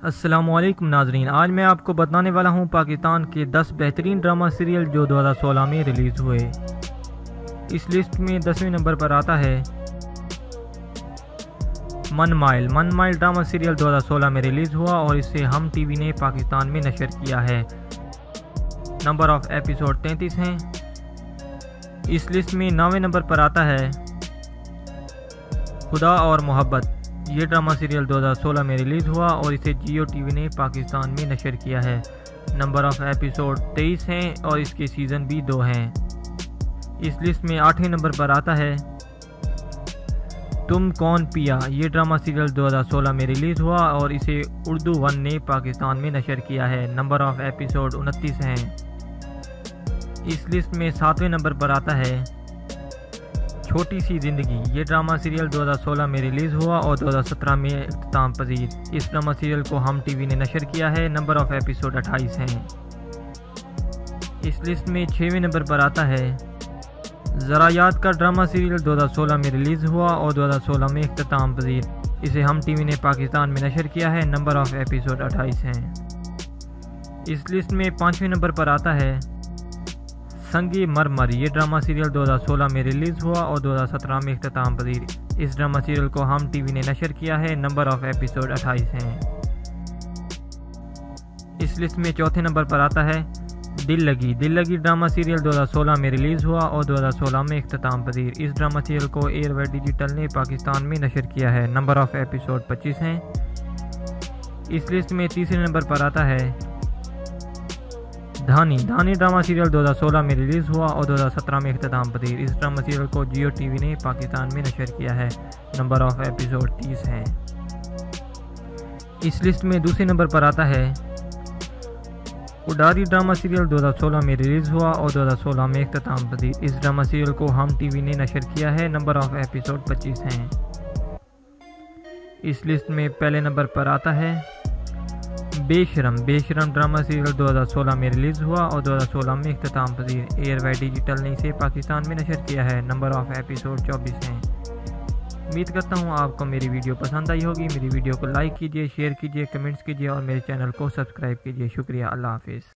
السلام علیکم ناظرین، آج میں آپ کو بتانے والا ہوں پاکستان کے 10 بہترین ڈرامہ سیریل جو 2016 میں ریلیز ہوئے۔ اس لسٹ میں 10ویں نمبر پر آتا ہے من مائل ڈرامہ سیریل 2016 میں ریلیز ہوا اور اسے ہم ٹی وی نے پاکستان میں نشر کیا ہے۔ نمبر آف ایپیسوڈ 33 ہیں۔ اس لسٹ میں 9ویں نمبر پر آتا ہے خدا اور محبت۔ یہ ڈرامہ سیریل 2016 میں ریلیز ہوا اور اسے جیو ٹی وی نے پاکستان میں نشر کیا ہے۔ نمبر آف ایپیسوڈ 23 ہیں اور اس کے سیزن بھی 2 ہیں۔ اس لسٹ میں 8ویں نمبر پر آتا ہے تم کون پیا۔ یہ ڈرامہ سیریل 2016 میں ریلیز ہوا اور اسے اردو 1 نے پاکستان میں نشر کیا ہے۔ نمبر آف ایپیسوڈ 29 ہیں۔ اس لسٹ میں 7ویں نمبر پر آتا ہے چھوٹی سی زندگی۔ یہ ڈرامہ سیریل 2016 میں ریلیز ہوا اور 2017 میں اختتام پذیر۔ اس ڈرامہ سیریل کو ہم ٹی وی نے نشر کیا ہے۔ نمبر آف ایپیسوڈ 28 ہیں۔ اس لسٹ میں 6ویں نمبر پر آتا ہے ذرا یاد کا۔ ڈرامہ سیریل 2016 میں ریلیز ہوا اور 2016 میں اختتام پذیر۔ اسے ہم ٹی وی نے پاکستان میں نشر کیا ہے۔ نمبر آف ایپیسوڈ 28 ہیں۔ اس لسٹ میں 5ویں نمبر پر آتا ہے سنگ مرمر۔ یہ ڈرامہ سیریل 2016 میں ریلیز ہوا اور 2017 میں اختتام پذیر۔ اس ڈرامہ سیریل کو ہم ٹی وی نے نشر کیا ہے۔ نمبر آف ایپیسوڈ 28 ہیں۔ اس لسٹ میں 4تھے نمبر پر آتا ہے دل لگی ڈرامہ سیریل 2016 میں ریلیز ہوا اور 2016 میں اختتام پذیر۔ اس ڈرامہ سیریل کو ایئر وے ڈیجیٹل نے پاکستان میں نشر کیا ہے۔ نمبر آف ایپیسوڈ 25 ہیں۔ اس لسٹ میں 3 نمبر پر آتا ہے دھانی ڈرامہ سیریل 2016 میں ریلیز ہوا اور 2017 میں اختتام پذیر۔ اس ڈرامہ سیریل کو جیو ٹی وی نے پاکستان میں نشر کیا ہے۔ نمبر آف ایپیسوڈ 30 ہیں۔ اس لسٹ میں 2 نمبر پر آتا ہے اڈاری ڈرامہ سیریل 2016 میں ریلیز ہوا اور 2016 میں اختتام پذیر۔ اس ڈرامہ سیریل کو ہم ٹی وی نے نشر کیا ہے۔ نمبر آف ایپیسوڈ 25 ہیں۔ اس لسٹ میں پہلے نمبر پر آتا ہے بے شرم ڈرامہ سیریل 2016 میں ریلیز ہوا اور 2016 میں اختتام پذیر۔ ایئر وے ڈیجیٹل نے اسے پاکستان میں نشر کیا ہے۔ نمبر آف ایپیسوڈ 24 ہیں۔ امید کرتا ہوں آپ کو میری ویڈیو پسند آئی ہوگی۔ میری ویڈیو کو لائک کیجیے، شیئر کیجیے، کمنٹس کیجیے اور میرے چینل کو سبسکرائب کیجیے۔ شکریہ، اللہ حافظ۔